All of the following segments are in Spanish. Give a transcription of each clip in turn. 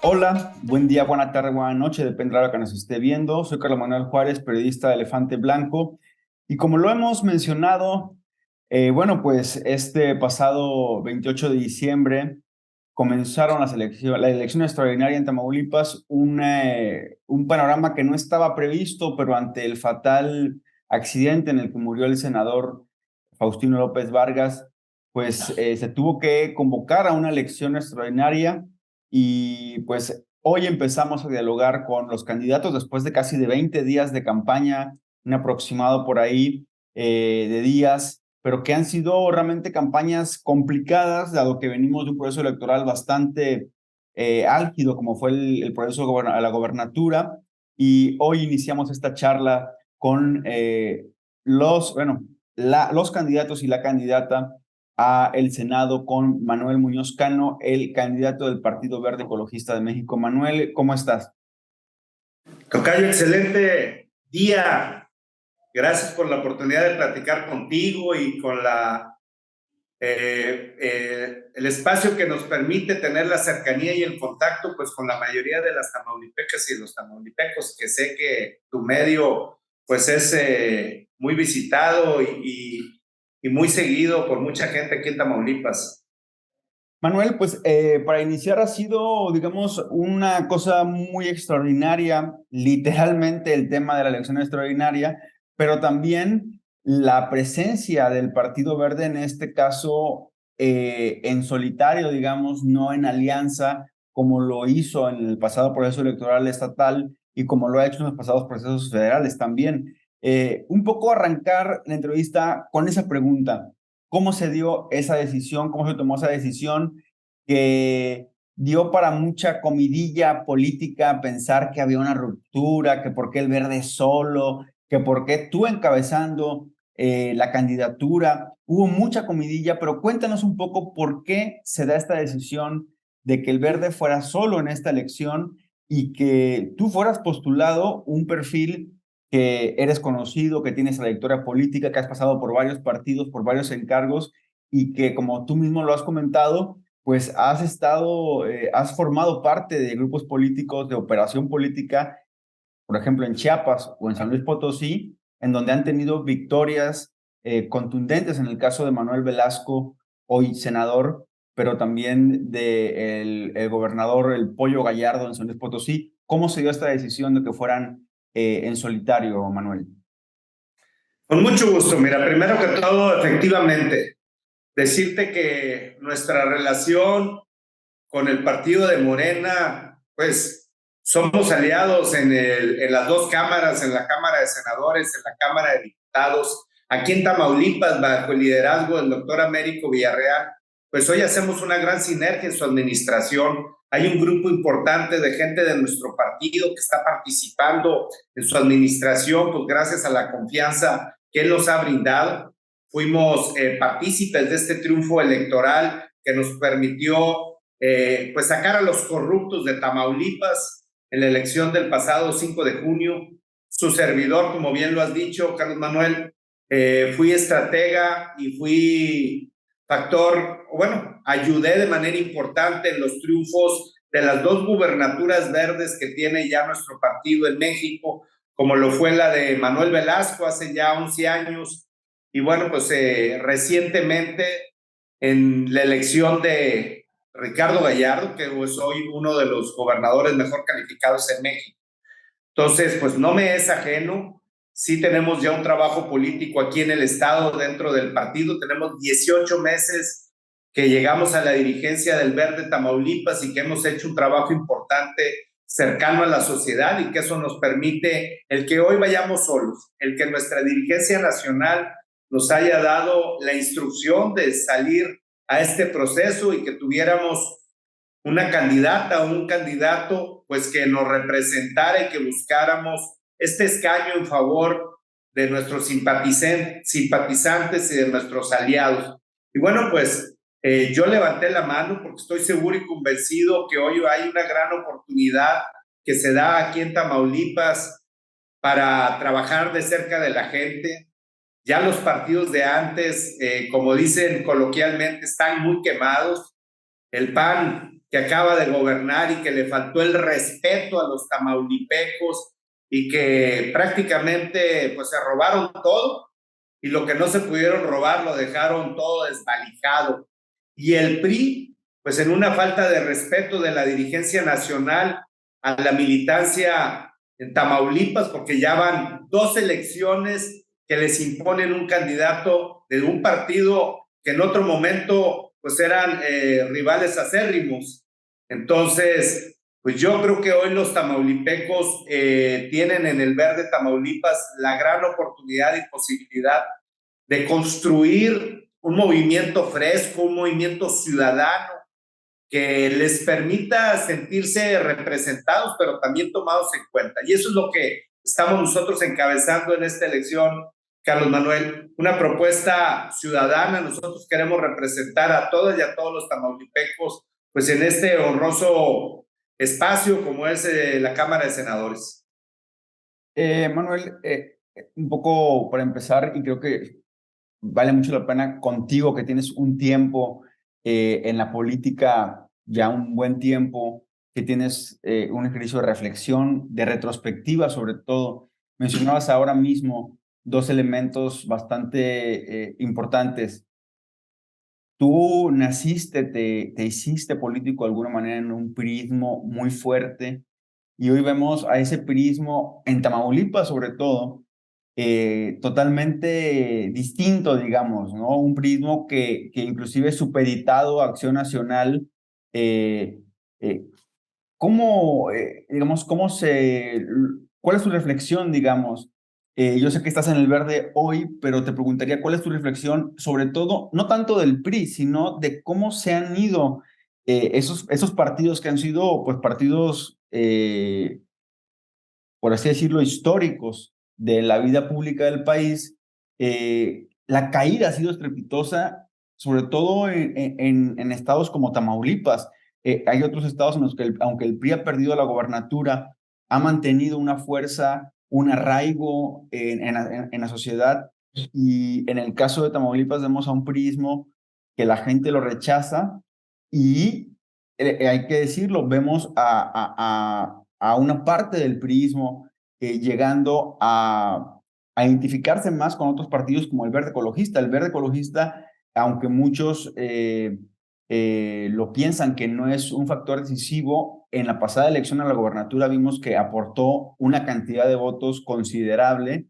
Hola, buen día, buena tarde, buena noche, depende de la hora que nos esté viendo. Soy Carlos Manuel Juárez, periodista de Elefante Blanco. Y como lo hemos mencionado, pues este pasado 28 de diciembre comenzaron la elección extraordinaria en Tamaulipas, un panorama que no estaba previsto, pero ante el fatal accidente en el que murió el senador Faustino López Vargas, se tuvo que convocar a una elección extraordinaria y pues hoy empezamos a dialogar con los candidatos después de casi de 20 días de campaña, un aproximado por ahí de días, pero que han sido realmente campañas complicadas, dado que venimos de un proceso electoral bastante álgido, como fue el proceso a la gobernatura, y hoy iniciamos esta charla con los candidatos y la candidata a el Senado con Manuel Muñoz Cano, el candidato del Partido Verde Ecologista de México. Manuel, ¿cómo estás? Tocayo, excelente día. Gracias por la oportunidad de platicar contigo y con el espacio que nos permite tener la cercanía y el contacto pues, con la mayoría de las tamaulipecas y los tamaulipecos, que sé que tu medio pues, es muy visitado y muy seguido por mucha gente aquí en Tamaulipas. Manuel, para iniciar ha sido, digamos, una cosa muy extraordinaria, literalmente el tema de la elección extraordinaria, pero también la presencia del Partido Verde en este caso en solitario, digamos, no en alianza, como lo hizo en el pasado proceso electoral estatal y como lo ha hecho en los pasados procesos federales también. Un poco arrancar la entrevista con esa pregunta. ¿Cómo se dio esa decisión? ¿Cómo se tomó esa decisión que dio para mucha comidilla política pensar que había una ruptura, que por qué el verde solo, que por qué tú encabezando la candidatura? Hubo mucha comidilla, pero cuéntanos un poco por qué se da esta decisión de que el verde fuera solo en esta elección y que tú fueras postulado un perfil que eres conocido, que tienes trayectoria política, que has pasado por varios partidos, por varios encargos y que, como tú mismo lo has comentado, pues has formado parte de grupos políticos de operación política, por ejemplo, en Chiapas o en San Luis Potosí, en donde han tenido victorias contundentes, en el caso de Manuel Velasco, hoy senador, pero también de el gobernador, el Pollo Gallardo en San Luis Potosí. ¿Cómo se dio esta decisión de que fueran en solitario, Manuel? Con mucho gusto. Mira, primero que todo, efectivamente, decirte que nuestra relación con el partido de Morena, pues somos aliados en las dos cámaras, en la Cámara de Senadores, en la Cámara de Diputados. Aquí en Tamaulipas, bajo el liderazgo del doctor Américo Villarreal, pues hoy hacemos una gran sinergia en su administración. Hay un grupo importante de gente de nuestro partido que está participando en su administración, pues gracias a la confianza que él nos ha brindado. Fuimos partícipes de este triunfo electoral que nos permitió pues sacar a los corruptos de Tamaulipas en la elección del pasado 5 de junio. Su servidor, como bien lo has dicho, Carlos Manuel, fui estratega y fui factor, bueno, ayudé de manera importante en los triunfos de las dos gubernaturas verdes que tiene ya nuestro partido en México, como lo fue la de Manuel Velasco hace ya 11 años, y bueno, pues recientemente en la elección de Ricardo Gallardo, que es hoy uno de los gobernadores mejor calificados en México. Entonces, pues no me es ajeno. Sí tenemos ya un trabajo político aquí en el estado, dentro del partido. Tenemos 18 meses que llegamos a la dirigencia del Verde Tamaulipas y que hemos hecho un trabajo importante cercano a la sociedad y que eso nos permite el que hoy vayamos solos, el que nuestra dirigencia nacional nos haya dado la instrucción de salir a este proceso y que tuviéramos una candidata o un candidato pues que nos representara y que buscáramos este escaño en favor de nuestros simpatizantes y de nuestros aliados. Y bueno, pues yo levanté la mano porque estoy seguro y convencido que hoy hay una gran oportunidad que se da aquí en Tamaulipas para trabajar de cerca de la gente. Ya los partidos de antes, como dicen coloquialmente, están muy quemados. El PAN que acaba de gobernar y que le faltó el respeto a los tamaulipecos y que prácticamente pues se robaron todo y lo que no se pudieron robar lo dejaron todo desvalijado. Y el PRI, pues en una falta de respeto de la dirigencia nacional a la militancia en Tamaulipas, porque ya van 2 elecciones que les imponen un candidato de un partido que en otro momento pues eran rivales acérrimos. Entonces, pues yo creo que hoy los tamaulipecos tienen en el Verde Tamaulipas la gran oportunidad y posibilidad de construir un movimiento fresco, un movimiento ciudadano que les permita sentirse representados, pero también tomados en cuenta. Y eso es lo que estamos nosotros encabezando en esta elección, Carlos Manuel, una propuesta ciudadana. Nosotros queremos representar a todas y a todos los tamaulipecos, pues en este honroso espacio como es la Cámara de Senadores. Manuel, un poco para empezar, y creo que vale mucho la pena contigo, que tienes un tiempo en la política, ya un buen tiempo, que tienes un ejercicio de reflexión, de retrospectiva sobre todo. Mencionabas ahora mismo 2 elementos bastante importantes. Tú naciste, te hiciste político de alguna manera en un prismo muy fuerte y hoy vemos a ese prismo en Tamaulipas sobre todo totalmente distinto, digamos, ¿no? Un prismo que inclusive es supeditado a Acción Nacional. Eh, eh, digamos, cuál es tu reflexión, digamos? Yo sé que estás en el verde hoy, pero te preguntaría cuál es tu reflexión, sobre todo, no tanto del PRI, sino de cómo se han ido esos partidos que han sido, pues, partidos, por así decirlo, históricos de la vida pública del país. La caída ha sido estrepitosa, sobre todo en estados como Tamaulipas. Hay otros estados en los que, aunque el PRI ha perdido la gobernatura, ha mantenido una fuerza, un arraigo en la sociedad. Y en el caso de Tamaulipas vemos a un priismo que la gente lo rechaza y hay que decirlo, vemos a una parte del priismo llegando a identificarse más con otros partidos como el Verde Ecologista. El Verde Ecologista, aunque muchos lo piensan que no es un factor decisivo, en la pasada elección a la gobernatura vimos que aportó una cantidad de votos considerable,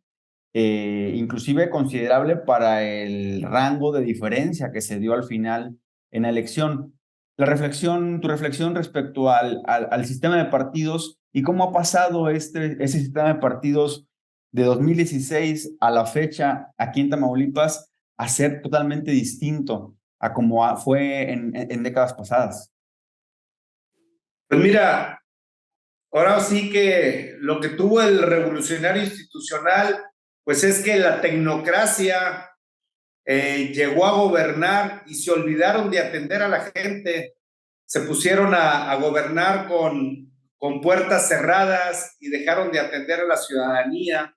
inclusive considerable para el rango de diferencia que se dio al final en la elección. Tu reflexión respecto al sistema de partidos y cómo ha pasado ese sistema de partidos de 2016 a la fecha aquí en Tamaulipas a ser totalmente distinto a como fue en décadas pasadas. Pues mira, ahora sí que lo que tuvo el revolucionario institucional, pues es que la tecnocracia llegó a gobernar y se olvidaron de atender a la gente, se pusieron a gobernar con puertas cerradas y dejaron de atender a la ciudadanía.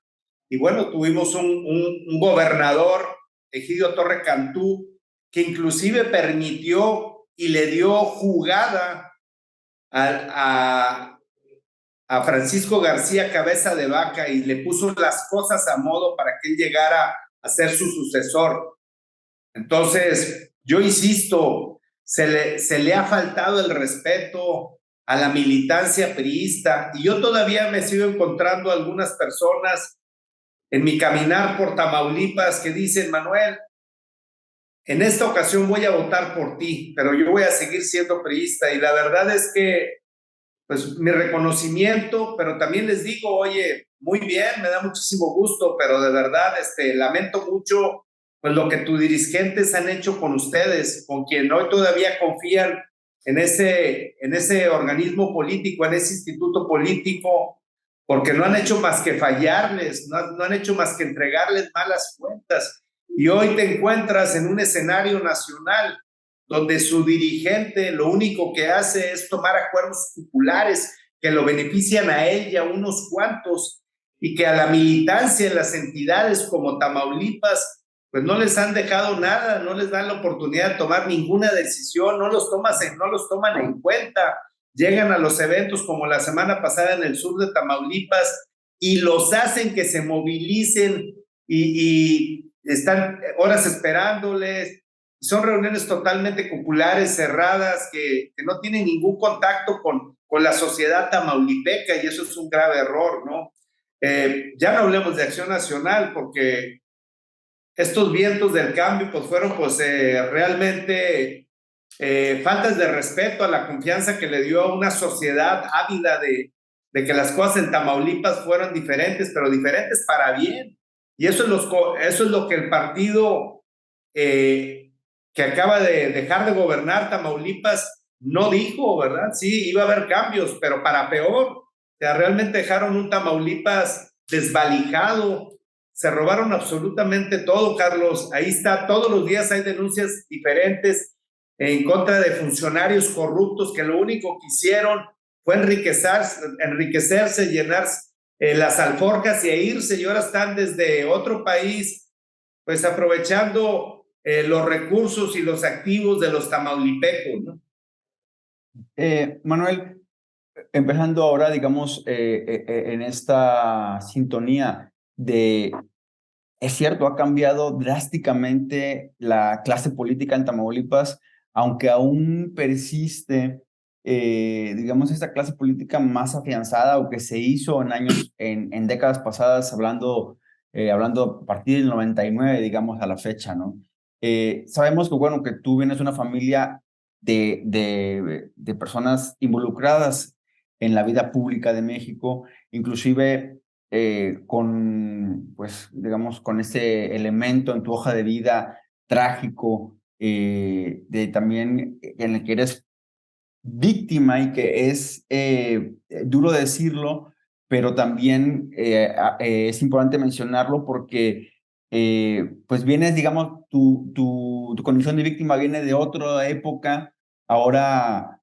Y bueno, tuvimos un gobernador, Egidio Torre Cantú, que inclusive permitió y le dio jugada a Francisco García Cabeza de Vaca y le puso las cosas a modo para que él llegara a ser su sucesor. Entonces, yo insisto, se le ha faltado el respeto a la militancia priista y yo todavía me sigo encontrando algunas personas en mi caminar por Tamaulipas que dicen, Manuel, en esta ocasión voy a votar por ti, pero yo voy a seguir siendo priista. Y la verdad es que, pues, mi reconocimiento, pero también les digo, oye, muy bien, me da muchísimo gusto, pero de verdad, lamento mucho, pues, lo que tus dirigentes han hecho con ustedes, con quien hoy todavía confían en ese organismo político, en ese instituto político, porque no han hecho más que fallarles, no han hecho más que entregarles malas cuentas. Y hoy te encuentras en un escenario nacional donde su dirigente lo único que hace es tomar acuerdos populares que lo benefician a él y a unos cuantos, y que a la militancia en las entidades como Tamaulipas pues no les han dejado nada, no les dan la oportunidad de tomar ninguna decisión, no los toman en cuenta. Llegan a los eventos como la semana pasada en el sur de Tamaulipas y los hacen que se movilicen y están horas esperándoles. Son reuniones totalmente populares, cerradas, que no tienen ningún contacto con la sociedad tamaulipeca, y eso es un grave error, ¿no? Ya no hablemos de Acción Nacional, porque estos vientos del cambio pues fueron realmente faltas de respeto a la confianza que le dio a una sociedad ávida de que las cosas en Tamaulipas fueran diferentes, pero diferentes para bien. Y eso es lo que el partido que acaba de dejar de gobernar Tamaulipas no dijo, ¿verdad? Sí, iba a haber cambios, pero para peor. O sea, realmente dejaron un Tamaulipas desvalijado, se robaron absolutamente todo, Carlos. Ahí está, todos los días hay denuncias diferentes en contra de funcionarios corruptos que lo único que hicieron fue enriquecerse, llenar las alforjas y irse, y ahora están desde otro país, pues aprovechando los recursos y los activos de los tamaulipecos, ¿no? Manuel, empezando ahora, digamos, en esta sintonía de, es cierto, ha cambiado drásticamente la clase política en Tamaulipas, aunque aún persiste, digamos, esta clase política más afianzada o que se hizo en años, en décadas pasadas, hablando a partir del 99, digamos, a la fecha, ¿no? Sabemos que, bueno, que tú vienes de una familia de personas involucradas en la vida pública de México, inclusive con, pues, digamos, con ese elemento en tu hoja de vida trágico, de también en el que eres víctima y que es duro decirlo, pero también es importante mencionarlo porque pues vienes, digamos, tu condición de víctima viene de otra época. Ahora,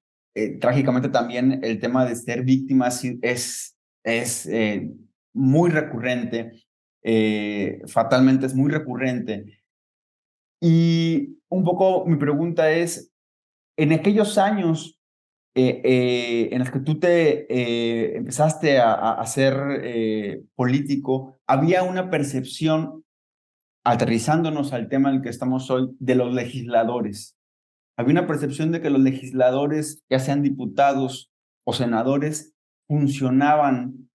trágicamente también el tema de ser víctima es muy recurrente, fatalmente es muy recurrente. Y un poco mi pregunta es, en aquellos años en los que tú te empezaste a ser político, había una percepción, aterrizándonos al tema en el que estamos hoy, de los legisladores. Había una percepción de que los legisladores, ya sean diputados o senadores, funcionaban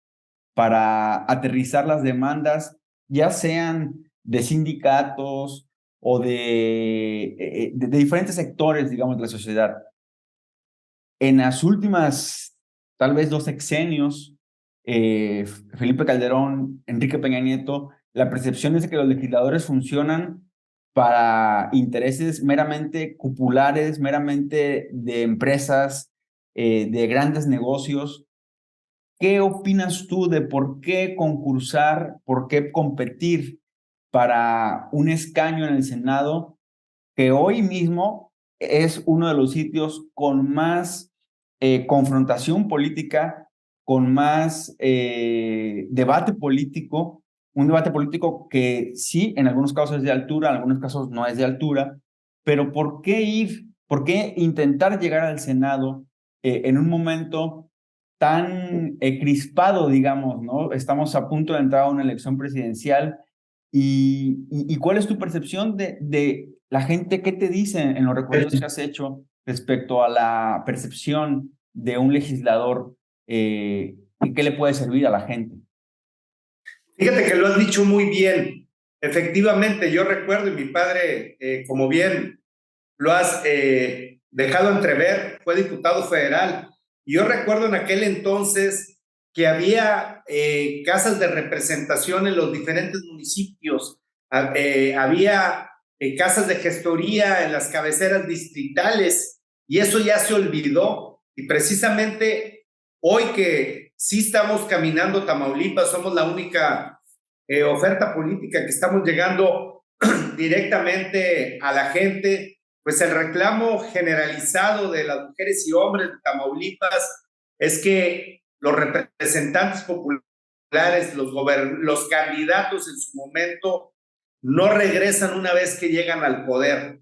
para aterrizar las demandas, ya sean de sindicatos o de diferentes sectores, digamos, de la sociedad. En las últimas, tal vez 2 sexenios, Felipe Calderón, Enrique Peña Nieto, la percepción es de que los legisladores funcionan para intereses meramente cupulares, meramente de empresas, de grandes negocios. ¿Qué opinas tú de por qué concursar, por qué competir para un escaño en el Senado, que hoy mismo es uno de los sitios con más confrontación política, con más debate político, un debate político que sí, en algunos casos es de altura, en algunos casos no es de altura, pero ¿por qué ir, por qué intentar llegar al Senado en un momento tan crispado, digamos, ¿no? Estamos a punto de entrar a una elección presidencial y ¿cuál es tu percepción de la gente? ¿Qué te dicen en los recorridos que has hecho respecto a la percepción de un legislador y qué le puede servir a la gente? Fíjate que lo has dicho muy bien. Efectivamente, yo recuerdo, y mi padre, como bien lo has dejado entrever, fue diputado federal. Y yo recuerdo en aquel entonces que había casas de representación en los diferentes municipios, había casas de gestoría en las cabeceras distritales, y eso ya se olvidó. Y precisamente hoy que sí estamos caminando Tamaulipas, somos la única oferta política que estamos llegando directamente a la gente, pues el reclamo generalizado de las mujeres y hombres de Tamaulipas es que los representantes populares, los candidatos en su momento, no regresan una vez que llegan al poder.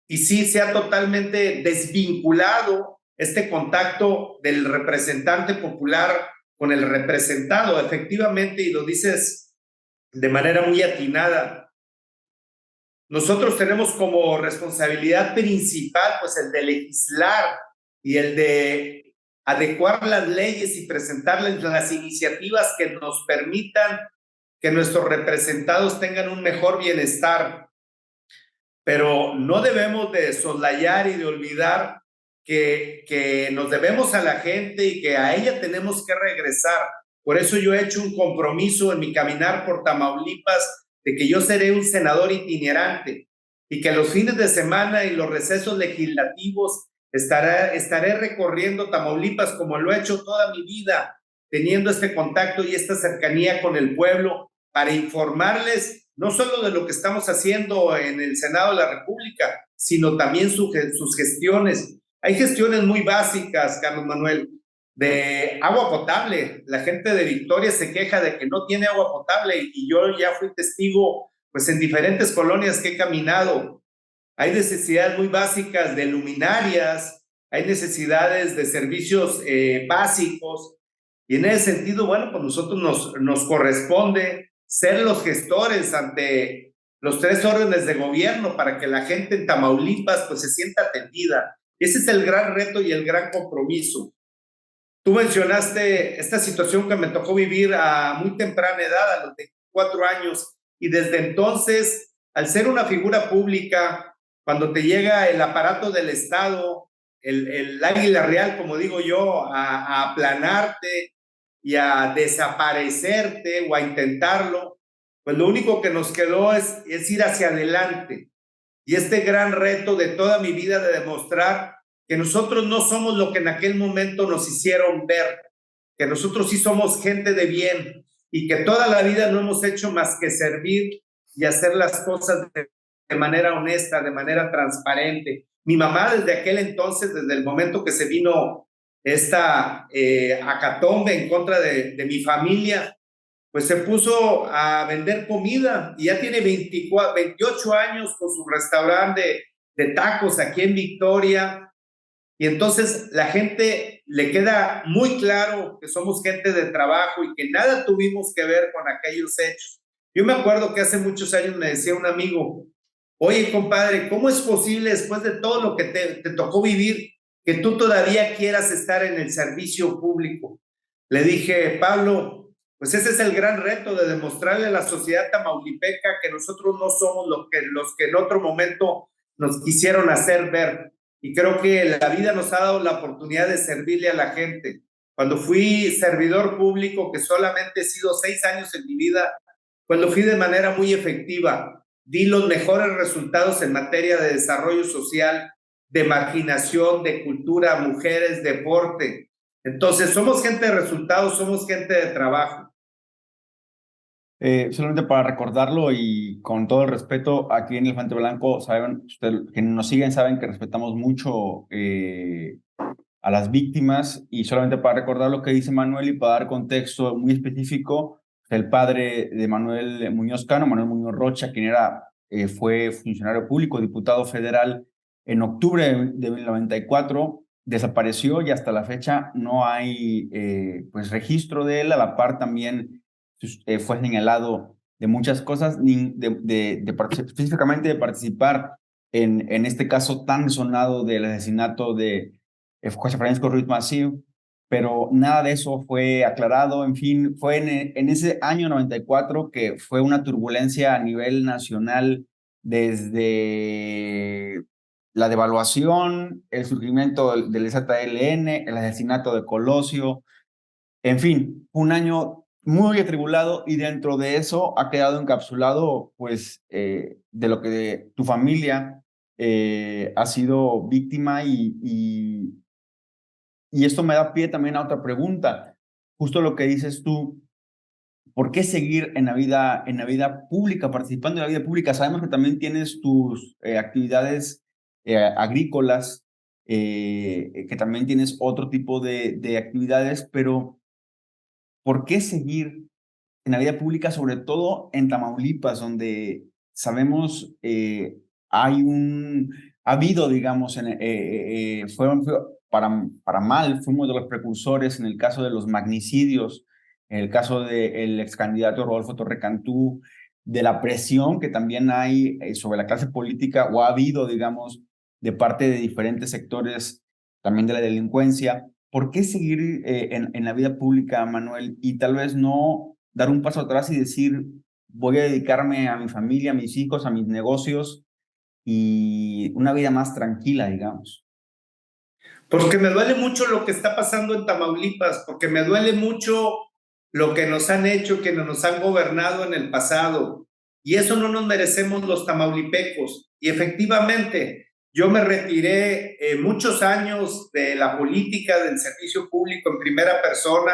Y sí se ha totalmente desvinculado este contacto del representante popular con el representado, efectivamente, y lo dices de manera muy atinada. Nosotros tenemos como responsabilidad principal pues el de legislar y el de adecuar las leyes y presentarles las iniciativas que nos permitan que nuestros representados tengan un mejor bienestar. Pero no debemos de soslayar y de olvidar que nos debemos a la gente y que a ella tenemos que regresar. Por eso yo he hecho un compromiso en mi caminar por Tamaulipas de que yo seré un senador itinerante y que los fines de semana y los recesos legislativos estaré recorriendo Tamaulipas como lo he hecho toda mi vida, teniendo este contacto y esta cercanía con el pueblo para informarles no solo de lo que estamos haciendo en el Senado de la República, sino también sus gestiones. Hay gestiones muy básicas, Carlos Manuel, de agua potable. La gente de Victoria se queja de que no tiene agua potable y yo ya fui testigo, pues en diferentes colonias que he caminado. Hay necesidades muy básicas de luminarias, hay necesidades de servicios básicos y en ese sentido, bueno, pues nosotros nos corresponde ser los gestores ante los tres órdenes de gobierno para que la gente en Tamaulipas pues se sienta atendida. Ese es el gran reto y el gran compromiso. Tú mencionaste esta situación que me tocó vivir a muy temprana edad, a los 24 años, y desde entonces, al ser una figura pública, cuando te llega el aparato del Estado, el águila real, como digo yo, a aplanarte y a desaparecerte o a intentarlo, pues lo único que nos quedó es ir hacia adelante. Y este gran reto de toda mi vida de demostrar que nosotros no somos lo que en aquel momento nos hicieron ver, que nosotros sí somos gente de bien y que toda la vida no hemos hecho más que servir y hacer las cosas de manera honesta, de manera transparente. Mi mamá desde aquel entonces, desde el momento que se vino esta acatombe en contra de mi familia, pues se puso a vender comida y ya tiene 28 años con su restaurante de tacos aquí en Victoria. Y entonces la gente le queda muy claro que somos gente de trabajo y que nada tuvimos que ver con aquellos hechos. Yo me acuerdo que hace muchos años me decía un amigo, oye compadre, ¿cómo es posible después de todo lo que te tocó vivir que tú todavía quieras estar en el servicio público? Le dije, Pablo, pues ese es el gran reto de demostrarle a la sociedad tamaulipeca que nosotros no somos los que en otro momento nos quisieron hacer ver. Y creo que la vida nos ha dado la oportunidad de servirle a la gente. Cuando fui servidor público, que solamente he sido 6 años en mi vida, pues lo fui de manera muy efectiva. Di los mejores resultados en materia de desarrollo social, de marginación, de cultura, mujeres, deporte. Entonces, somos gente de resultados, somos gente de trabajo. Solamente para recordarlo y con todo el respeto, aquí en Elefante Blanco, saben, ustedes que nos siguen saben que respetamos mucho a las víctimas y solamente para recordar lo que dice Manuel y para dar contexto muy específico, el padre de Manuel Muñoz Cano, Manuel Muñoz Rocha, quien fue funcionario público, diputado federal en octubre del 94, desapareció y hasta la fecha no hay pues registro de él. A la par también fue señalado de muchas cosas, específicamente de participar en este caso tan sonado del asesinato de José Francisco Ruiz Massieu, pero nada de eso fue aclarado. En fin, fue en ese año 94 que fue una turbulencia a nivel nacional desde la devaluación, el surgimiento del ZLN, el asesinato de Colosio, en fin, un año muy atribulado y dentro de eso ha quedado encapsulado, pues, de lo que tu familia ha sido víctima y esto me da pie también a otra pregunta. Justo lo que dices tú, ¿por qué seguir en la vida pública, participando en la vida pública? Sabemos que también tienes tus actividades agrícolas, que también tienes otro tipo de actividades, pero ¿por qué seguir en la vida pública, sobre todo en Tamaulipas, donde sabemos, ha habido, digamos, para mal, fuimos de los precursores en el caso de los magnicidios, en el caso del ex candidato Rodolfo Torre Cantú, de la presión que también hay sobre la clase política, o ha habido, digamos, de parte de diferentes sectores también de la delincuencia. ¿Por qué seguir en la vida pública, Manuel, y tal vez no dar un paso atrás y decir, voy a dedicarme a mi familia, a mis hijos, a mis negocios y una vida más tranquila, digamos? Porque me duele mucho lo que está pasando en Tamaulipas, porque me duele mucho lo que nos han hecho, que nos han gobernado en el pasado. Y eso no nos merecemos los tamaulipecos. Y efectivamente, yo me retiré muchos años de la política, del servicio público en primera persona,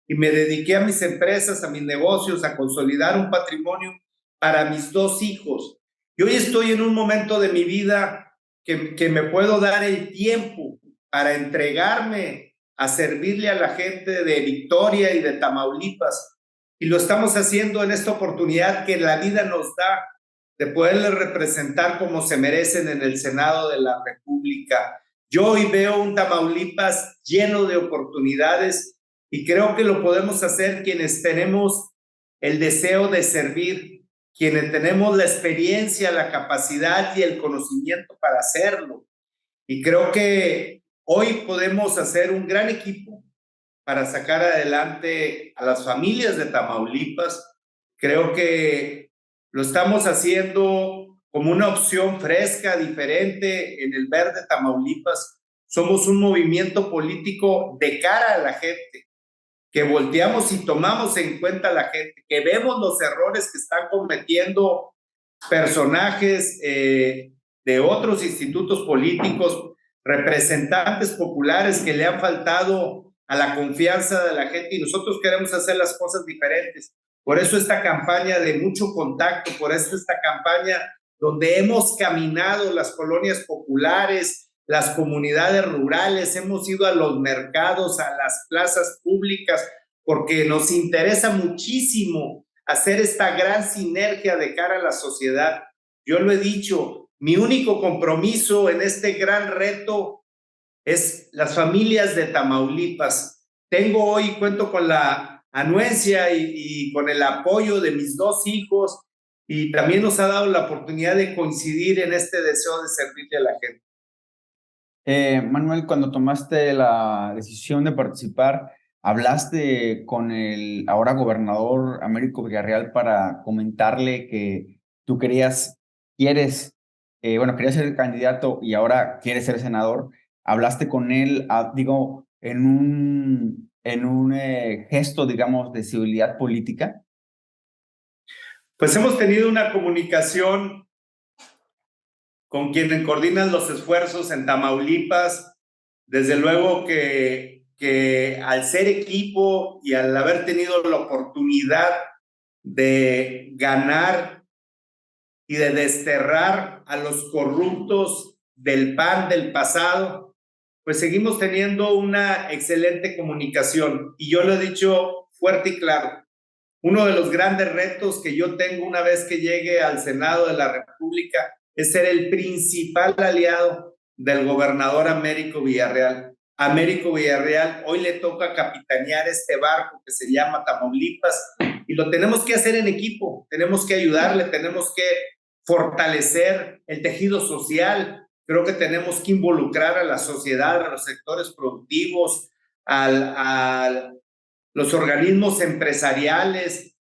y me dediqué a mis empresas, a mis negocios, a consolidar un patrimonio para mis dos hijos. Y hoy estoy en un momento de mi vida que me puedo dar el tiempo para entregarme a servirle a la gente de Victoria y de Tamaulipas. Y lo estamos haciendo en esta oportunidad que la vida nos da de poderles representar como se merecen en el Senado de la República. Yo hoy veo un Tamaulipas lleno de oportunidades y creo que lo podemos hacer quienes tenemos el deseo de servir, quienes tenemos la experiencia, la capacidad y el conocimiento para hacerlo. Y creo que hoy podemos hacer un gran equipo para sacar adelante a las familias de Tamaulipas. Creo que lo estamos haciendo como una opción fresca, diferente en el verde Tamaulipas. Somos un movimiento político de cara a la gente, que volteamos y tomamos en cuenta a la gente, que vemos los errores que están cometiendo personajes de otros institutos políticos, representantes populares que le han faltado a la confianza de la gente y nosotros queremos hacer las cosas diferentes. Por eso esta campaña de mucho contacto, por eso esta campaña donde hemos caminado las colonias populares, las comunidades rurales, hemos ido a los mercados, a las plazas públicas, porque nos interesa muchísimo hacer esta gran sinergia de cara a la sociedad. Yo lo he dicho, mi único compromiso en este gran reto es las familias de Tamaulipas. Tengo hoy, cuento con la anuencia y con el apoyo de mis dos hijos y también nos ha dado la oportunidad de coincidir en este deseo de servirle a la gente. Manuel, cuando tomaste la decisión de participar, ¿hablaste con el ahora gobernador Américo Villarreal para comentarle que tú querías ser candidato y ahora quieres ser senador? ¿Hablaste con él, digo, en un gesto, digamos, de civilidad política? Pues hemos tenido una comunicación con quienes coordinan los esfuerzos en Tamaulipas. Desde luego que al ser equipo y al haber tenido la oportunidad de ganar y de desterrar a los corruptos del PAN del pasado, pues seguimos teniendo una excelente comunicación. Y yo lo he dicho fuerte y claro, uno de los grandes retos que yo tengo una vez que llegue al Senado de la República es ser el principal aliado del gobernador Américo Villarreal. Américo Villarreal hoy le toca capitanear este barco que se llama Tamaulipas y lo tenemos que hacer en equipo, tenemos que ayudarle, tenemos que fortalecer el tejido social, creo que tenemos que involucrar a la sociedad, a los sectores productivos, a los organismos empresariales.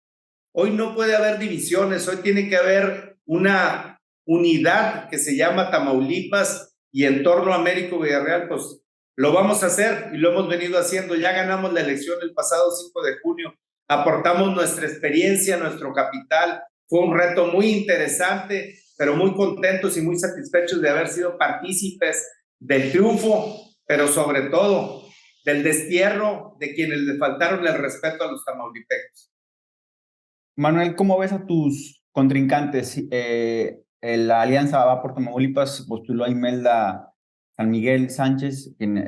Hoy no puede haber divisiones, hoy tiene que haber una unidad que se llama Tamaulipas y en torno a Américo Villarreal, pues lo vamos a hacer y lo hemos venido haciendo. Ya ganamos la elección el pasado 5 de junio, aportamos nuestra experiencia, nuestro capital. Fue un reto muy interesante, pero muy contentos y muy satisfechos de haber sido partícipes del triunfo, pero sobre todo del destierro de quienes le faltaron el respeto a los tamaulipecos. Manuel, ¿cómo ves a tus contrincantes? La Alianza Va por Tamaulipas postuló a Imelda San Miguel Sánchez, quien,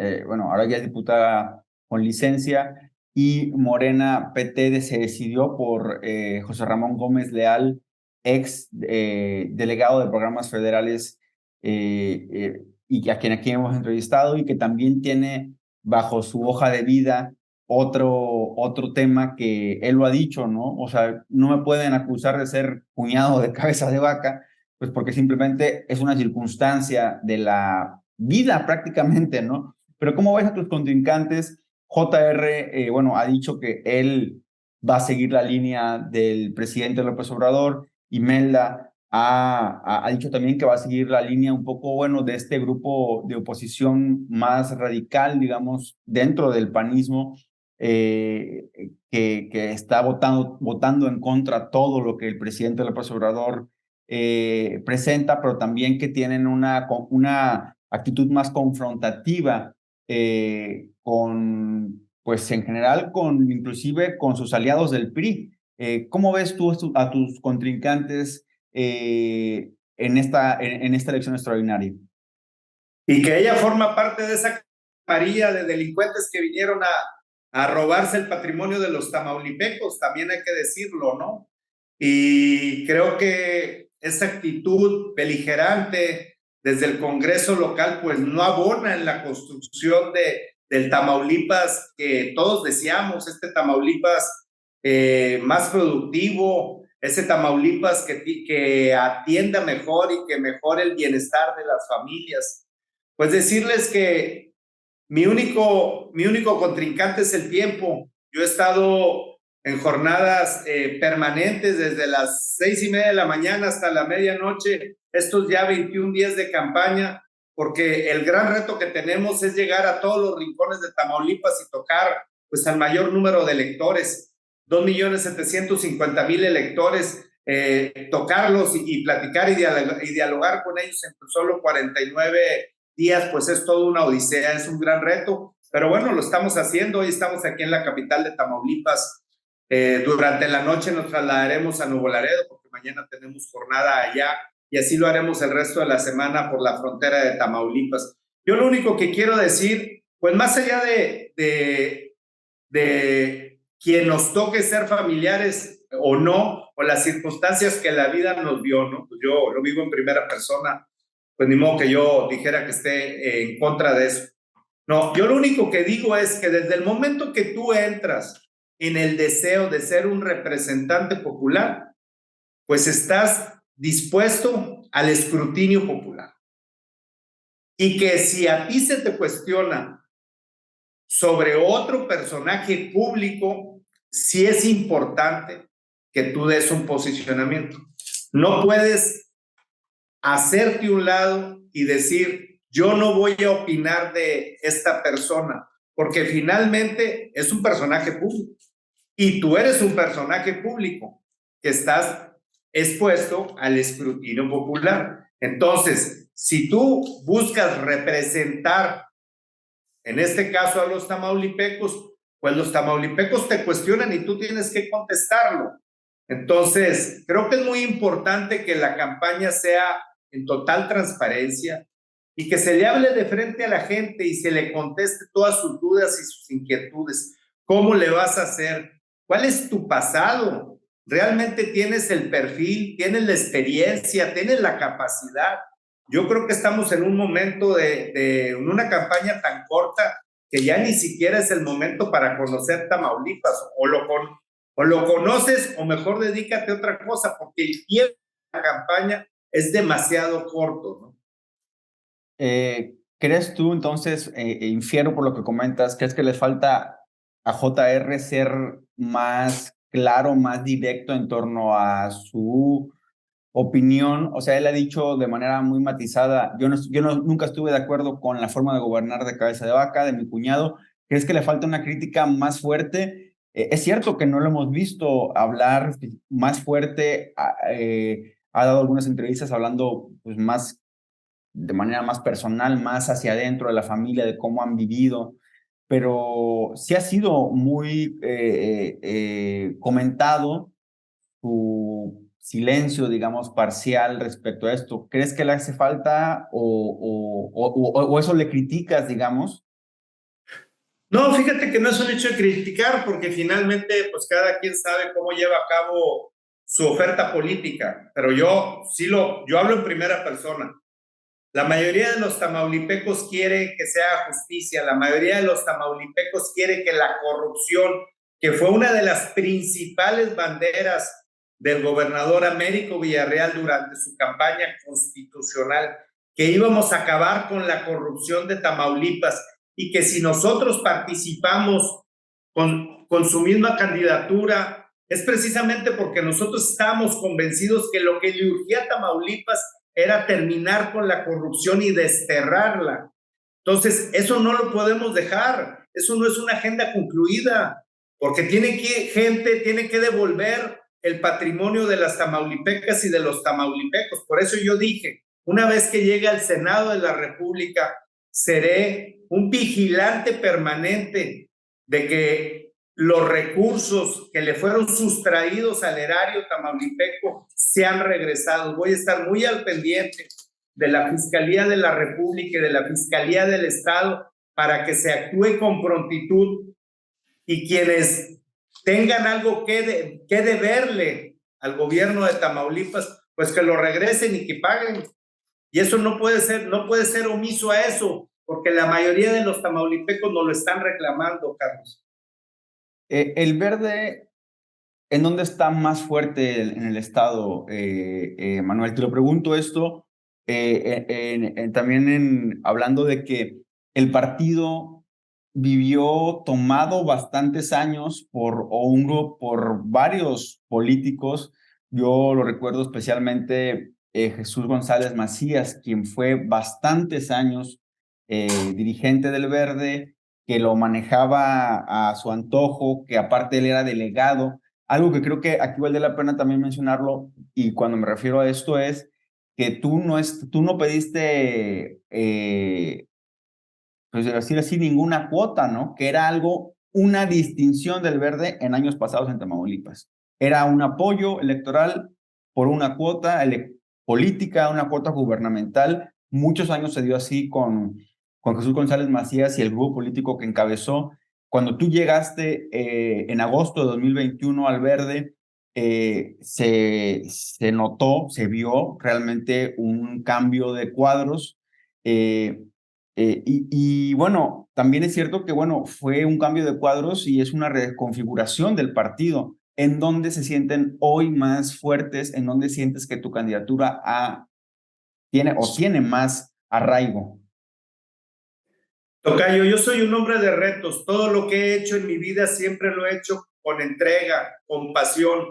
ahora ya es diputada con licencia, y Morena PT se decidió por José Ramón Gómez Leal. ex delegado de programas federales y a quien aquí hemos entrevistado y que también tiene bajo su hoja de vida otro tema que él lo ha dicho, ¿no? O sea, no me pueden acusar de ser cuñado de cabeza de vaca, pues porque simplemente es una circunstancia de la vida prácticamente, ¿no? Pero ¿cómo ves a tus contrincantes? JR, bueno, ha dicho que él va a seguir la línea del presidente López Obrador. Imelda ha dicho también que va a seguir la línea un poco, bueno, de este grupo de oposición más radical, digamos, dentro del panismo, que está votando en contra todo lo que el presidente López Obrador presenta, pero también que tienen una actitud más confrontativa pues en general, inclusive con sus aliados del PRI. ¿Cómo ves tú a tus contrincantes en esta elección extraordinaria? Y que ella forma parte de esa camarilla de delincuentes que vinieron a robarse el patrimonio de los tamaulipecos, también hay que decirlo, ¿no? Y creo que esa actitud beligerante desde el Congreso local, pues no abona en la construcción del Tamaulipas que todos deseamos, este Tamaulipas más productivo, ese Tamaulipas que atienda mejor y que mejore el bienestar de las familias. Pues decirles que mi único contrincante es el tiempo. Yo he estado en jornadas permanentes desde las 6:30 de la mañana hasta la medianoche, estos ya 21 días de campaña, porque el gran reto que tenemos es llegar a todos los rincones de Tamaulipas y tocar pues al mayor número de electores, 2.750.000 electores, tocarlos y platicar y dialogar con ellos en solo 49 días, pues es toda una odisea, es un gran reto, pero bueno, lo estamos haciendo. Hoy estamos aquí en la capital de Tamaulipas. Durante la noche nos trasladaremos a Nuevo Laredo porque mañana tenemos jornada allá y así lo haremos el resto de la semana por la frontera de Tamaulipas. Yo lo único que quiero decir, pues más allá de quien nos toque ser familiares o no, o las circunstancias que la vida nos dio, ¿no? Pues yo lo vivo en primera persona, pues ni modo que yo dijera que esté en contra de eso. No, yo lo único que digo es que desde el momento que tú entras en el deseo de ser un representante popular, pues estás dispuesto al escrutinio popular. Y que si a ti se te cuestiona sobre otro personaje público, sí es importante que tú des un posicionamiento. No puedes hacerte un lado y decir, yo no voy a opinar de esta persona, porque finalmente es un personaje público y tú eres un personaje público que estás expuesto al escrutinio popular. Entonces, si tú buscas representar, en este caso a los tamaulipecos, pues los tamaulipecos te cuestionan y tú tienes que contestarlo. Entonces, creo que es muy importante que la campaña sea en total transparencia y que se le hable de frente a la gente y se le conteste todas sus dudas y sus inquietudes. ¿Cómo le vas a hacer? ¿Cuál es tu pasado? ¿Realmente tienes el perfil? ¿Tienes la experiencia? ¿Tienes la capacidad? Yo creo que estamos en un momento de una campaña tan corta que ya ni siquiera es el momento para conocer Tamaulipas, o lo conoces o mejor dedícate a otra cosa, porque el tiempo de la campaña es demasiado corto, ¿no? ¿Crees tú entonces, infiero por lo que comentas, crees que le falta a JR ser más claro, más directo en torno a su opinión? O sea, él ha dicho de manera muy matizada, nunca estuve de acuerdo con la forma de gobernar de cabeza de vaca de mi cuñado. ¿Crees que le falta una crítica más fuerte? Es cierto que no lo hemos visto hablar más fuerte, ha dado algunas entrevistas hablando pues más de manera más personal, más hacia adentro de la familia, de cómo han vivido, pero sí ha sido muy comentado tu silencio, digamos, parcial respecto a esto. ¿Crees que le hace falta o eso le criticas, digamos? No, fíjate que no es un hecho de criticar, porque finalmente, pues cada quien sabe cómo lleva a cabo su oferta política, pero yo hablo en primera persona. La mayoría de los tamaulipecos quiere que se haga justicia, la mayoría de los tamaulipecos quiere que la corrupción, que fue una de las principales banderas del gobernador Américo Villarreal durante su campaña constitucional, que íbamos a acabar con la corrupción de Tamaulipas y que si nosotros participamos con su misma candidatura, es precisamente porque nosotros estábamos convencidos que lo que le urgía a Tamaulipas era terminar con la corrupción y desterrarla. Entonces, eso no lo podemos dejar, eso no es una agenda concluida, porque gente tiene que devolver el patrimonio de las tamaulipecas y de los tamaulipecos. Por eso yo dije, una vez que llegue al Senado de la República, seré un vigilante permanente de que los recursos que le fueron sustraídos al erario tamaulipeco sean regresados. Voy a estar muy al pendiente de la Fiscalía de la República y de la Fiscalía del Estado para que se actúe con prontitud y quienes tengan algo que deberle al gobierno de Tamaulipas, pues que lo regresen y que paguen. Y eso no puede ser omiso a eso, porque la mayoría de los tamaulipecos nos lo están reclamando, Carlos. El Verde, ¿en dónde está más fuerte en el estado, Manuel? Te lo pregunto esto también hablando de que el partido vivió tomado bastantes años por varios políticos. Yo lo recuerdo especialmente Jesús González Macías, quien fue bastantes años dirigente del Verde, que lo manejaba a su antojo, que aparte él era delegado. Algo que creo que aquí vale la pena también mencionarlo, y cuando me refiero a esto es que tú no pediste, pues decir así, ninguna cuota, ¿no? Que era una distinción del Verde en años pasados en Tamaulipas. Era un apoyo electoral por una cuota política, una cuota gubernamental. Muchos años se dio así con Jesús González Macías y el grupo político que encabezó. Cuando tú llegaste en agosto de 2021 al Verde, se notó, se vio realmente un cambio de cuadros. Y bueno, también es cierto que bueno, fue un cambio de cuadros y es una reconfiguración del partido. ¿En dónde se sienten hoy más fuertes? ¿En dónde sientes que tu candidatura tiene más arraigo? Tocayo, yo soy un hombre de retos. Todo lo que he hecho en mi vida siempre lo he hecho con entrega, con pasión.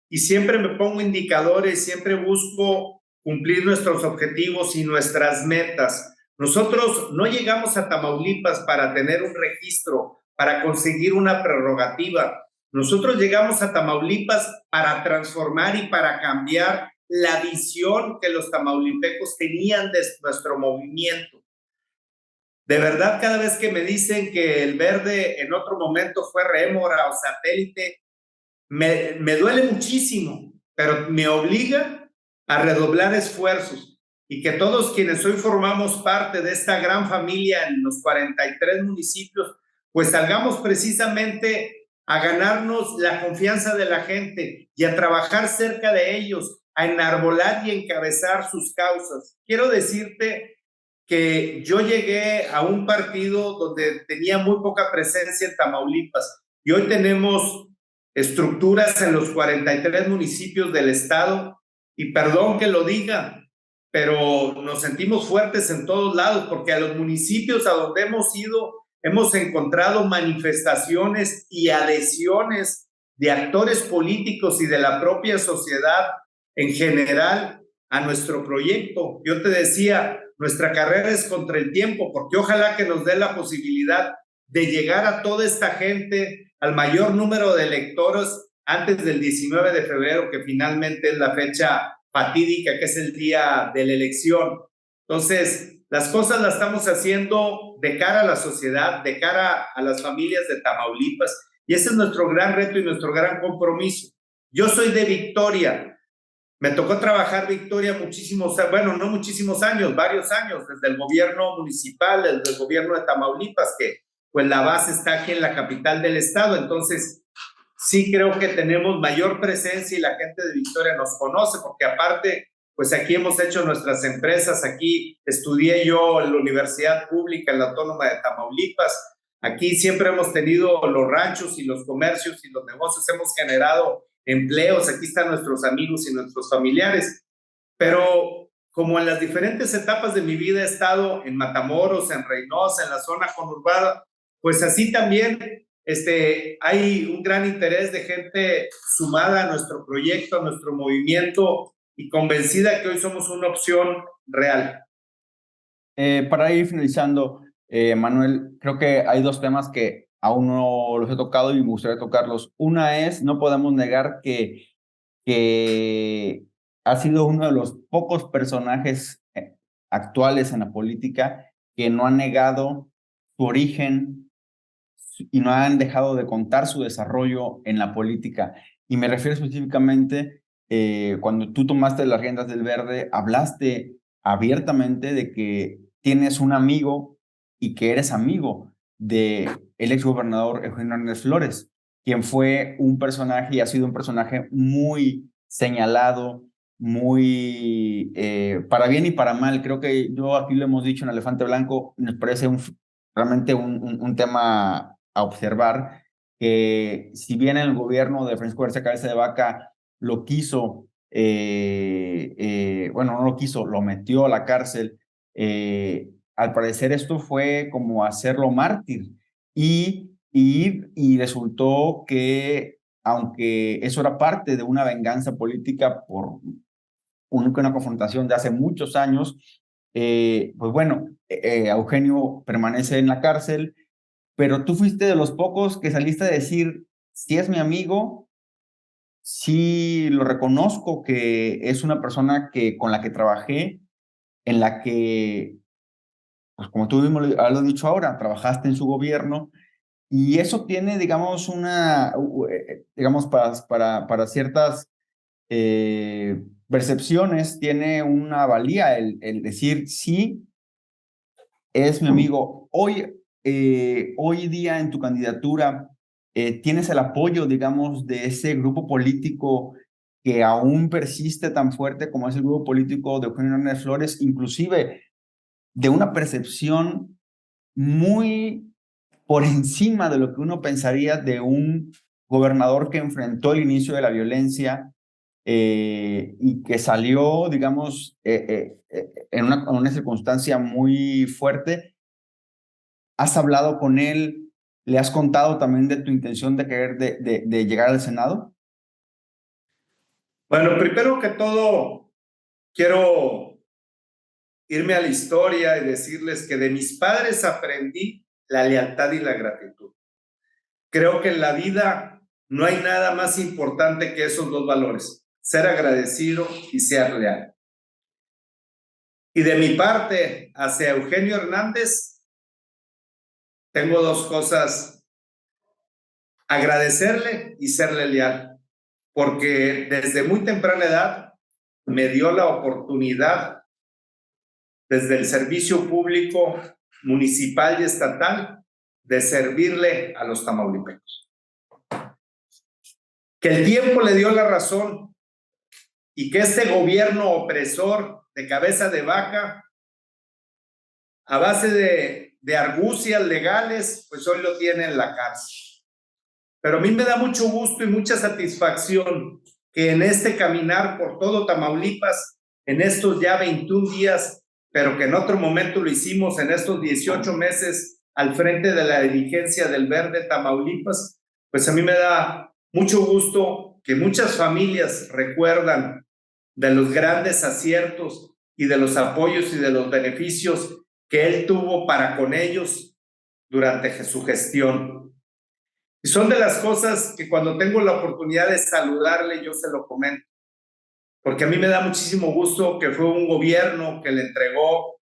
Y siempre me pongo indicadores, siempre busco cumplir nuestros objetivos y nuestras metas. Nosotros no llegamos a Tamaulipas para tener un registro, para conseguir una prerrogativa. Nosotros llegamos a Tamaulipas para transformar y para cambiar la visión que los tamaulipecos tenían de nuestro movimiento. De verdad, cada vez que me dicen que el Verde en otro momento fue rémora o satélite, me duele muchísimo, pero me obliga a redoblar esfuerzos y que todos quienes hoy formamos parte de esta gran familia en los 43 municipios, pues salgamos precisamente a ganarnos la confianza de la gente y a trabajar cerca de ellos, a enarbolar y encabezar sus causas. Quiero decirte que yo llegué a un partido donde tenía muy poca presencia en Tamaulipas y hoy tenemos estructuras en los 43 municipios del estado y perdón que lo diga, pero nos sentimos fuertes en todos lados porque a los municipios a donde hemos ido hemos encontrado manifestaciones y adhesiones de actores políticos y de la propia sociedad en general a nuestro proyecto. Yo te decía, nuestra carrera es contra el tiempo, porque ojalá que nos dé la posibilidad de llegar a toda esta gente, al mayor número de electores antes del 19 de febrero, que finalmente es la fecha fatídica, que es el día de la elección. Entonces, las cosas las estamos haciendo de cara a la sociedad, de cara a las familias de Tamaulipas, y ese es nuestro gran reto y nuestro gran compromiso. Yo soy de Victoria. Me tocó trabajar Victoria no muchísimos años, varios años, desde el gobierno municipal, desde el gobierno de Tamaulipas, que pues la base está aquí en la capital del estado. Entonces, sí creo que tenemos mayor presencia y la gente de Victoria nos conoce, porque aparte, pues aquí hemos hecho nuestras empresas, aquí estudié yo en la Universidad Pública, en la Autónoma de Tamaulipas, aquí siempre hemos tenido los ranchos y los comercios y los negocios, hemos generado empleos, aquí están nuestros amigos y nuestros familiares, pero como en las diferentes etapas de mi vida he estado en Matamoros, en Reynosa, en la zona conurbada, pues así también hay un gran interés de gente sumada a nuestro proyecto, a nuestro movimiento y convencida que hoy somos una opción real. Para ir finalizando, Manuel, creo que hay dos temas que aún no los he tocado y me gustaría tocarlos. Una es, no podemos negar que ha sido uno de los pocos personajes actuales en la política que no han negado su origen y no han dejado de contar su desarrollo en la política. Y me refiero específicamente, cuando tú tomaste las riendas del Verde, hablaste abiertamente de que tienes un amigo y que eres amigo de el exgobernador Eugenio Hernández Flores, quien fue un personaje y ha sido un personaje muy señalado, muy para bien y para mal. Creo que yo aquí lo hemos dicho en Elefante Blanco, nos parece realmente un tema a observar, que si bien el gobierno de Francisco García Cabeza de Vaca lo quiso, bueno, no lo quiso, lo metió a la cárcel, al parecer esto fue como hacerlo mártir y resultó que, aunque eso era parte de una venganza política por una confrontación de hace muchos años, pues bueno, Eugenio permanece en la cárcel, pero tú fuiste de los pocos que saliste a decir, si es mi amigo, sí lo reconozco que es una persona con la que trabajé, en la que, pues como tú mismo lo has dicho ahora, trabajaste en su gobierno, y eso tiene, digamos, digamos, para ciertas percepciones, tiene una valía el decir, sí, es mi amigo. Hoy día en tu candidatura, ¿tienes el apoyo, digamos, de ese grupo político que aún persiste tan fuerte como es el grupo político de Eugenio Hernández Flores, inclusive de una percepción muy por encima de lo que uno pensaría de un gobernador que enfrentó el inicio de la violencia y que salió, digamos, en una circunstancia muy fuerte? ¿Has hablado con él? ¿Le has contado también de tu intención de querer de llegar al Senado? Bueno, primero que todo, quiero irme a la historia y decirles que de mis padres aprendí la lealtad y la gratitud. Creo que en la vida no hay nada más importante que esos dos valores, ser agradecido y ser leal. Y de mi parte, hacia Eugenio Hernández, tengo dos cosas: agradecerle y serle leal, porque desde muy temprana edad me dio la oportunidad, desde el servicio público municipal y estatal, de servirle a los tamaulipecos. Que el tiempo le dio la razón y que este gobierno opresor de cabeza de vaca, a base de argucias legales, pues hoy lo tiene en la cárcel. Pero a mí me da mucho gusto y mucha satisfacción que en este caminar por todo Tamaulipas, en estos ya 21 días, pero que en otro momento lo hicimos en estos 18 meses al frente de la dirigencia del Verde Tamaulipas, pues a mí me da mucho gusto que muchas familias recuerdan de los grandes aciertos y de los apoyos y de los beneficios que él tuvo para con ellos durante su gestión. Y son de las cosas que cuando tengo la oportunidad de saludarle, yo se lo comento, porque a mí me da muchísimo gusto que fue un gobierno que le entregó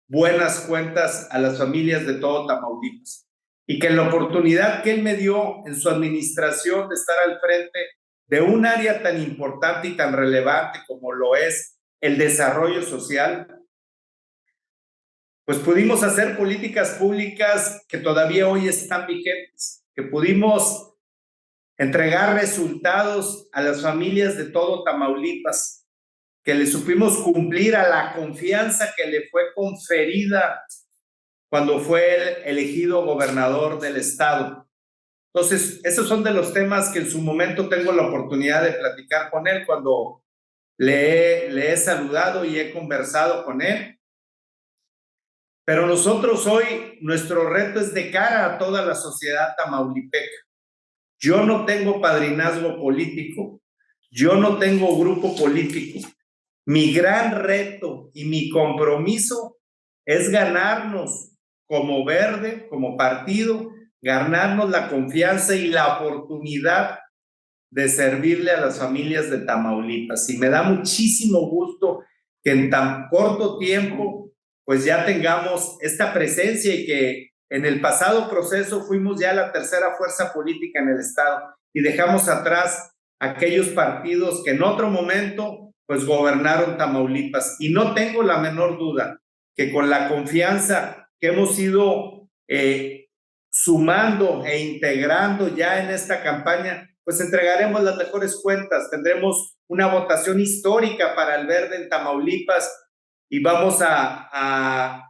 buenas cuentas a las familias de todo Tamaulipas y que la oportunidad que él me dio en su administración de estar al frente de un área tan importante y tan relevante como lo es el desarrollo social, pues pudimos hacer políticas públicas que todavía hoy están vigentes, que pudimos entregar resultados a las familias de todo Tamaulipas, que le supimos cumplir a la confianza que le fue conferida cuando fue elegido gobernador del estado. Entonces, esos son de los temas que en su momento tengo la oportunidad de platicar con él cuando le he saludado y he conversado con él. Pero nosotros hoy, nuestro reto es de cara a toda la sociedad tamaulipeca. Yo no tengo padrinazgo político, yo no tengo grupo político. Mi gran reto y mi compromiso es ganarnos como Verde, como partido, ganarnos la confianza y la oportunidad de servirle a las familias de Tamaulipas. Y me da muchísimo gusto que en tan corto tiempo pues ya tengamos esta presencia y que en el pasado proceso fuimos ya la tercera fuerza política en el estado y dejamos atrás aquellos partidos que en otro momento pues gobernaron Tamaulipas. Y no tengo la menor duda que con la confianza que hemos ido sumando e integrando ya en esta campaña, pues entregaremos las mejores cuentas, tendremos una votación histórica para el Verde en Tamaulipas y vamos a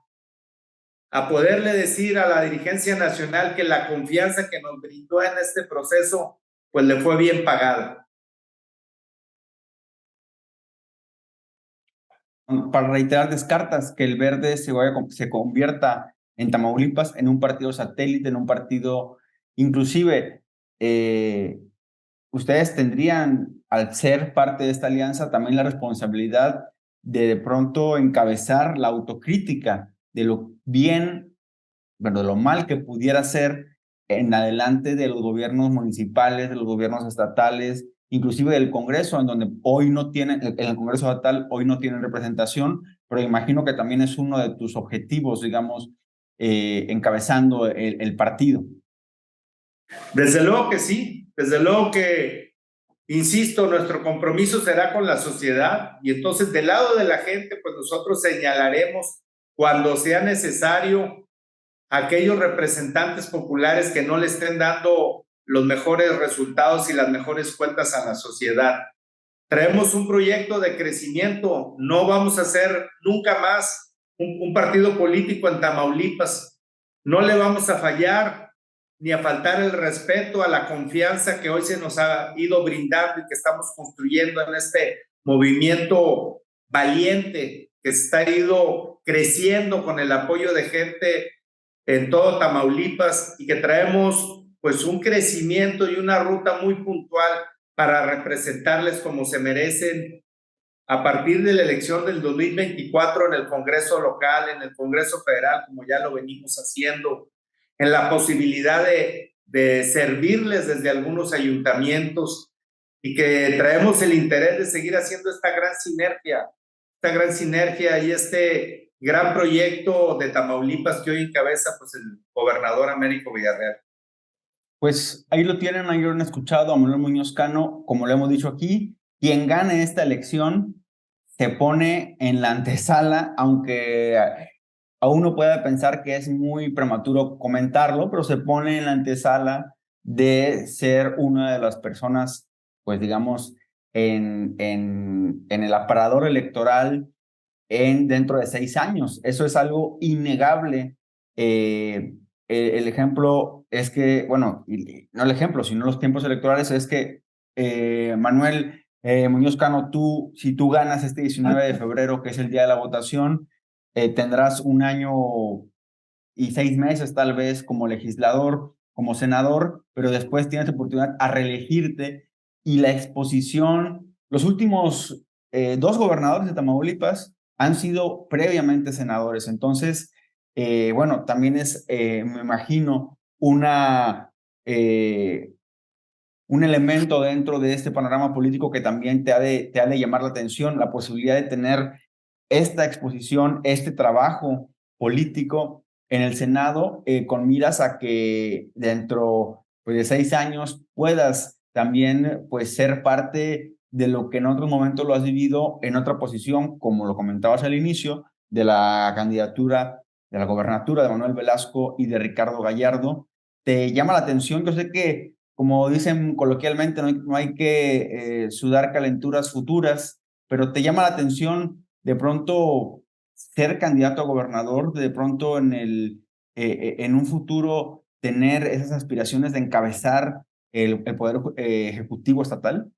poderle decir a la dirigencia nacional que la confianza que nos brindó en este proceso, pues le fue bien pagada. Para reiterar, descartas que el Verde se convierta en Tamaulipas en un partido satélite, en un partido, inclusive, ustedes tendrían, al ser parte de esta alianza, también la responsabilidad de pronto encabezar la autocrítica de lo bien, bueno, de lo mal que pudiera ser en adelante de los gobiernos municipales, de los gobiernos estatales, inclusive del Congreso, en donde hoy no tienen, en el Congreso estatal hoy no tienen representación, pero imagino que también es uno de tus objetivos, digamos, encabezando el partido. Desde luego que sí, desde luego que, insisto, nuestro compromiso será con la sociedad y entonces del lado de la gente, pues nosotros señalaremos cuando sea necesario a aquellos representantes populares que no le estén dando los mejores resultados y las mejores cuentas a la sociedad. Traemos un proyecto de crecimiento, no vamos a ser nunca más un partido político en Tamaulipas, no le vamos a fallar ni a faltar el respeto a la confianza que hoy se nos ha ido brindando y que estamos construyendo en este movimiento valiente que se ha ido creciendo con el apoyo de gente en todo Tamaulipas y que traemos pues un crecimiento y una ruta muy puntual para representarles como se merecen a partir de la elección del 2024 en el Congreso local, en el Congreso federal, como ya lo venimos haciendo, en la posibilidad de servirles desde algunos ayuntamientos y que traemos el interés de seguir haciendo esta gran sinergia y este gran proyecto de Tamaulipas que hoy encabeza pues el gobernador Américo Villarreal. Pues ahí lo tienen, ahí lo han escuchado a Manuel Muñoz Cano, como lo hemos dicho aquí, quien gane esta elección se pone en la antesala, aunque aún no puede pensar que es muy prematuro comentarlo, pero se pone en la antesala de ser una de las personas, pues digamos, en el aparador electoral dentro de 6 años. Eso es algo innegable. El ejemplo es que, bueno, no el ejemplo, sino los tiempos electorales, es que Manuel Muñoz Cano, si tú ganas este 19 de febrero, que es el día de la votación, tendrás 1 año y 6 meses tal vez como legislador, como senador, pero después tienes oportunidad a reelegirte y la exposición, los últimos 2 gobernadores de Tamaulipas han sido previamente senadores. Entonces, bueno, también es, me imagino, un elemento dentro de este panorama político que también te ha de llamar la atención, la posibilidad de tener esta exposición, este trabajo político en el Senado, con miras a que dentro pues, de 6 años puedas también pues, ser parte de lo que en otros momentos lo has vivido en otra posición, como lo comentabas al inicio, de la candidatura, de la gobernatura de Manuel Velasco y de Ricardo Gallardo. ¿Te llama la atención? Yo sé que como dicen coloquialmente, no hay que sudar calenturas futuras, pero te llama la atención de pronto ser candidato a gobernador, de pronto en un futuro tener esas aspiraciones de encabezar el poder ejecutivo estatal.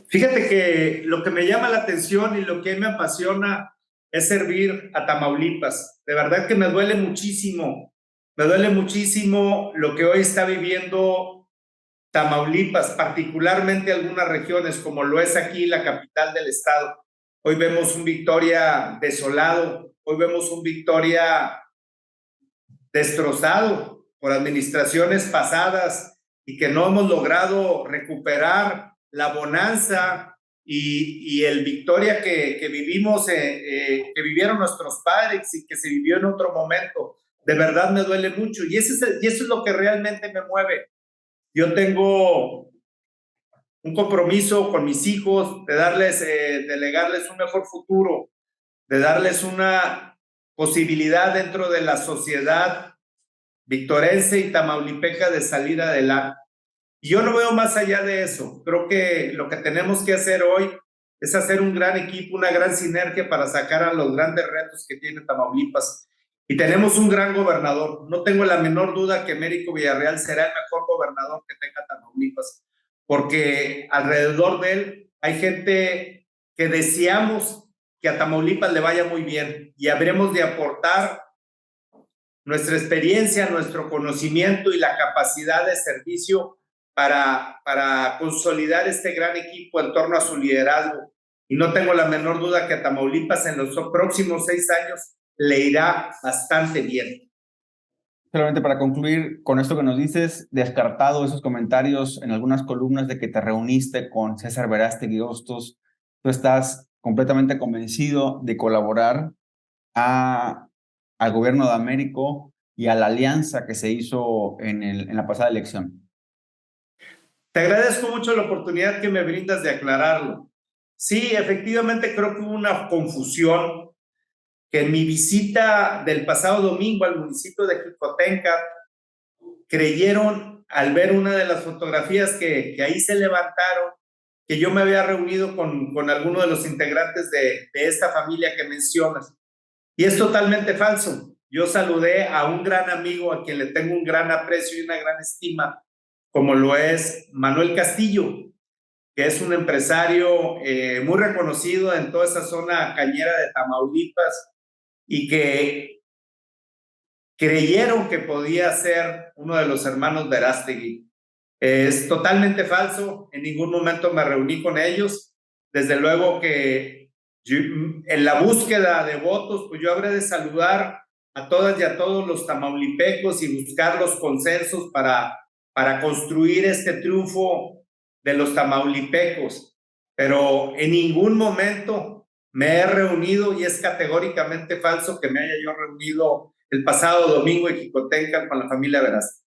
Fíjate que lo que me llama la atención y lo que me apasiona es servir a Tamaulipas. De verdad que me duele muchísimo lo que hoy está viviendo Tamaulipas, particularmente algunas regiones, como lo es aquí la capital del estado. Hoy vemos un Victoria desolado, hoy vemos un Victoria destrozado por administraciones pasadas y que no hemos logrado recuperar la bonanza y el Victoria que vivimos, que vivieron nuestros padres y que se vivió en otro momento. De verdad me duele mucho y eso es lo que realmente me mueve. Yo tengo un compromiso con mis hijos de darles, de legarles un mejor futuro, de darles una posibilidad dentro de la sociedad victorense y tamaulipeca de salir adelante. Y yo no veo más allá de eso. Creo que lo que tenemos que hacer hoy es hacer un gran equipo, una gran sinergia para sacar a los grandes retos que tiene Tamaulipas. Y tenemos un gran gobernador. No tengo la menor duda que Américo Villarreal será el mejor gobernador que tenga Tamaulipas, porque alrededor de él hay gente que deseamos que a Tamaulipas le vaya muy bien y habremos de aportar nuestra experiencia, nuestro conocimiento y la capacidad de servicio para consolidar este gran equipo en torno a su liderazgo. Y no tengo la menor duda que a Tamaulipas en los próximos 6 años le irá bastante bien. Solamente para concluir con esto que nos dices, descartado esos comentarios en algunas columnas de que te reuniste con César Verástegui Hostos, tú estás completamente convencido de colaborar al gobierno de Américo y a la alianza que se hizo en la pasada elección. Te agradezco mucho la oportunidad que me brindas de aclararlo. Sí, efectivamente creo que hubo una confusión que en mi visita del pasado domingo al municipio de Jicotenca creyeron al ver una de las fotografías que ahí se levantaron que yo me había reunido con alguno de los integrantes de esta familia que mencionas. Y es totalmente falso. Yo saludé a un gran amigo a quien le tengo un gran aprecio y una gran estima, como lo es Manuel Castillo, que es un empresario muy reconocido en toda esa zona cañera de Tamaulipas y que creyeron que podía ser uno de los hermanos Verástegui. Es totalmente falso, en ningún momento me reuní con ellos. Desde luego que yo, en la búsqueda de votos, pues yo habré de saludar a todas y a todos los tamaulipecos y buscar los consensos para construir este triunfo de los tamaulipecos. Pero en ningún momento me he reunido y es categóricamente falso que me haya yo reunido el pasado domingo en Jicotenca con la familia Verástegui.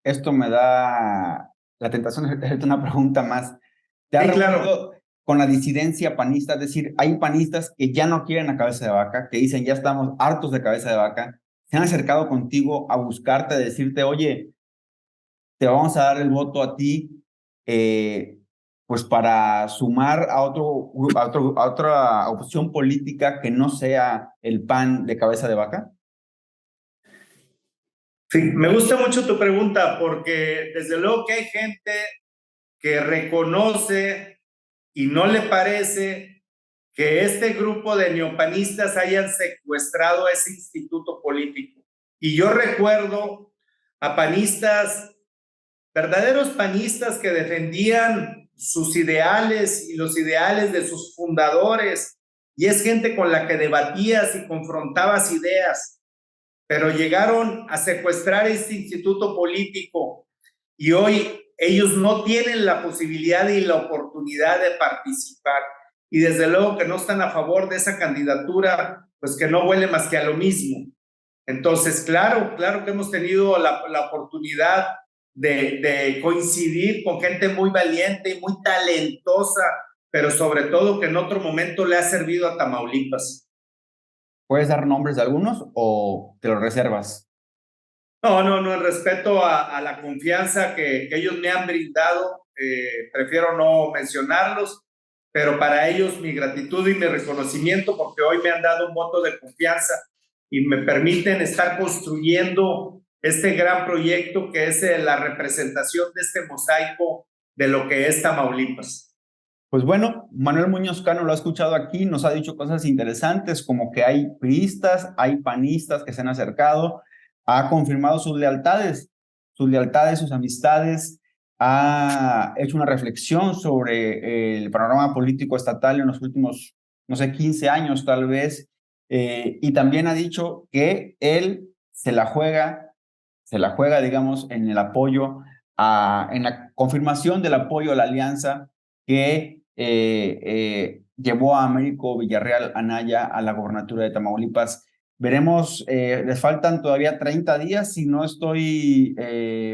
Esto me da la tentación de hacerte una pregunta más. ¿Te has Sí, claro. reunido con la disidencia panista? Es decir, hay panistas que ya no quieren la cabeza de vaca, que dicen ya estamos hartos de cabeza de vaca. ¿Se han acercado contigo a buscarte, a decirte, oye, te vamos a dar el voto a ti, pues para sumar a otra opción política que no sea el PAN de cabeza de vaca? Sí, me gusta mucho tu pregunta porque desde luego que hay gente que reconoce y no le parece que este grupo de neopanistas hayan secuestrado ese instituto político. Y yo recuerdo a panistas, verdaderos panistas que defendían sus ideales y los ideales de sus fundadores. Y es gente con la que debatías y confrontabas ideas, pero llegaron a secuestrar este instituto político y hoy ellos no tienen la posibilidad y la oportunidad de participar. Y desde luego que no están a favor de esa candidatura, pues que no huele más que a lo mismo. Entonces, claro que hemos tenido la oportunidad de coincidir con gente muy valiente y muy talentosa, pero sobre todo que en otro momento le ha servido a Tamaulipas. ¿Puedes dar nombres de algunos o te los reservas? No, en respeto a la confianza que ellos me han brindado, prefiero no mencionarlos, pero para ellos mi gratitud y mi reconocimiento porque hoy me han dado un voto de confianza y me permiten estar construyendo este gran proyecto que es la representación de este mosaico de lo que es Tamaulipas. Pues bueno, Manuel Muñoz Cano lo ha escuchado aquí, nos ha dicho cosas interesantes como que hay priistas, hay panistas que se han acercado, ha confirmado sus lealtades, sus amistades, ha hecho una reflexión sobre el panorama político estatal en los últimos, no sé, 15 años tal vez, y también ha dicho que él se la juega, digamos, en el apoyo, en la confirmación del apoyo a la alianza que llevó a Américo Villarreal Anaya a la gobernatura de Tamaulipas. Veremos, les faltan todavía 30 días, si no estoy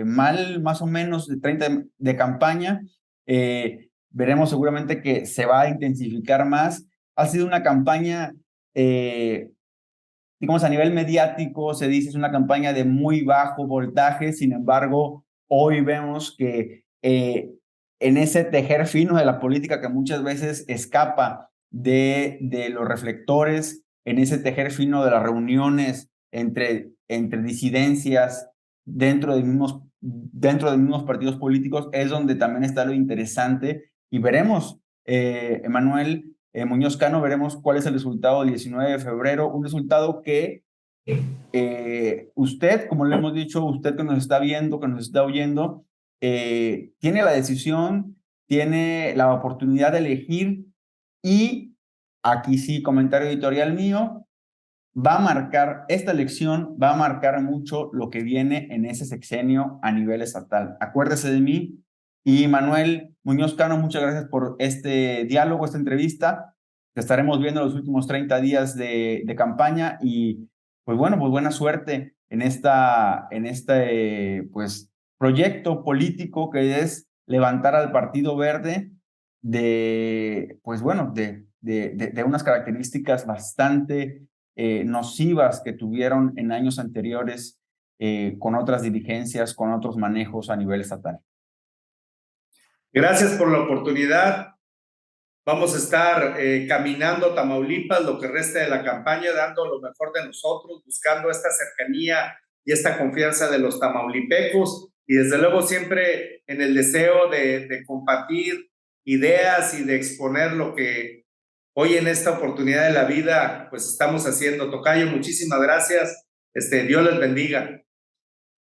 mal, más o menos de 30 de campaña. Veremos seguramente que se va a intensificar más. Ha sido una campaña, digamos, a nivel mediático, se dice es una campaña de muy bajo voltaje, sin embargo, hoy vemos que en ese tejer fino de la política que muchas veces escapa de los reflectores, en ese tejer fino de las reuniones entre disidencias dentro de mismos partidos políticos, es donde también está lo interesante y veremos, Emanuel Muñoz Cano, veremos cuál es el resultado del 19 de febrero, un resultado que usted, como le hemos dicho, usted que nos está viendo, que nos está oyendo, tiene la decisión, tiene la oportunidad de elegir y aquí sí, comentario editorial mío, va a marcar, esta elección va a marcar mucho lo que viene en ese sexenio a nivel estatal. Acuérdese de mí. Y Manuel Muñoz Cano, muchas gracias por este diálogo, esta entrevista. Te estaremos viendo los últimos 30 días de campaña y pues bueno, pues buena suerte en este pues proyecto político que es levantar al Partido Verde pues bueno, de unas características bastante nocivas que tuvieron en años anteriores con otras dirigencias, con otros manejos a nivel estatal. Gracias por la oportunidad. Vamos a estar caminando Tamaulipas lo que resta de la campaña, dando lo mejor de nosotros, buscando esta cercanía y esta confianza de los tamaulipecos y desde luego siempre en el deseo de compartir ideas y de exponer lo que hoy en esta oportunidad de la vida pues estamos haciendo. Tocayo, muchísimas gracias. Dios les bendiga.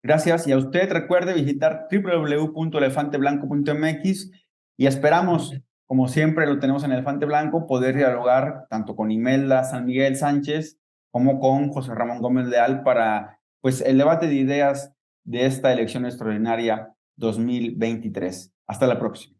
Gracias y a usted recuerde visitar www.elefanteblanco.mx y esperamos, como siempre lo tenemos en Elefante Blanco, poder dialogar tanto con Imelda San Miguel Sánchez como con José Ramón Gómez Leal para pues el debate de ideas de esta elección extraordinaria 2023. Hasta la próxima.